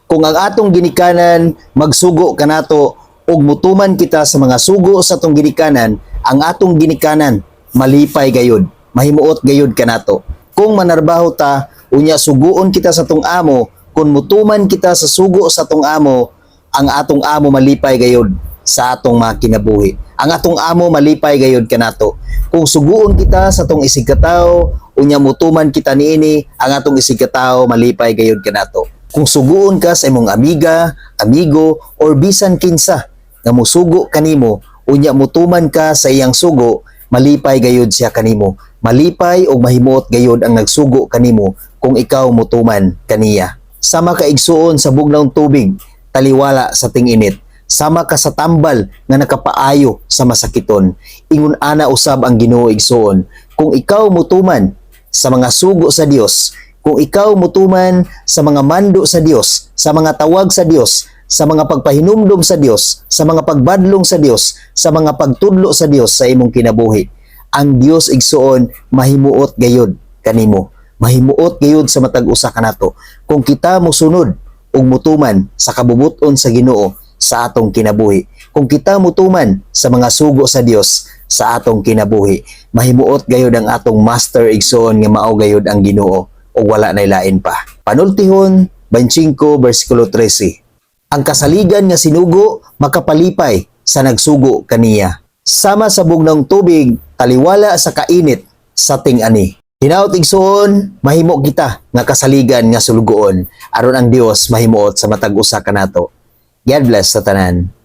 Kung ang atong ginikanan magsugo kanato ug mutuman kita sa mga sugo sa atong ginikanan, ang atong ginikanan malipay gayud, mahimuot gayud kanato. Kung manarbaho ta, unya suguon kita sa atong amo, kung mutuman kita sa sugo sa atong amo, ang atong amo malipay gayud sa atong mga kinabuhi. Ang atong amo malipay gayud kanato. Kung suguon kita sa atong isigkatawo, unya mutuman kita niini, ang atong isigkatawo malipay gayud kanato. Kung suguon ka sa imong amiga, amigo, or bisan kinsa nga musugo kanimo, unya mutuman ka sa iyang sugo, malipay gayud siya kanimo. Malipay o mahimuot gayud ang nagsugo kanimo kung ikaw mutuman kaniya. Sama ka igsuon sa bugnaw tubig, taliwala sa ting-init. Sama ka sa tambal nga nakapaayo sa masakiton. Ingon ana usab ang Ginoo igsuon, kung ikaw mutuman sa mga sugo sa Dios, kung ikaw mutuman sa mga mando sa Dios, sa mga tawag sa Dios, sa mga pagpahinumdom sa Dios, sa mga pagbadlong sa Dios, sa mga pagtudlo sa Dios sa imong kinabuhi, ang Dios igsuon mahimuot gayud kanimo. Mahimuot gayud sa matag usa kanato kung kita mosunod ug mutuman sa kabubuton sa Ginoo sa atong kinabuhi. Kung kita mutuman sa mga sugo sa Dios sa atong kinabuhi, mahimuot gayud ang atong master igsuon nga mao gayud ang Ginoo o wala nay lain pa. Panultihon 25 versikulo 13. Ang kasaligan nga sinugo makapalipay sa nagsugo kaniya. Sama sa bugnong tubig, taliwala sa kainit sa ting-ani. Hinaut igsuon, mahimo kita nga kasaligan nga sulugoon aron ang Dios mahimuot sa matag usa kanato. God bless sa tanan.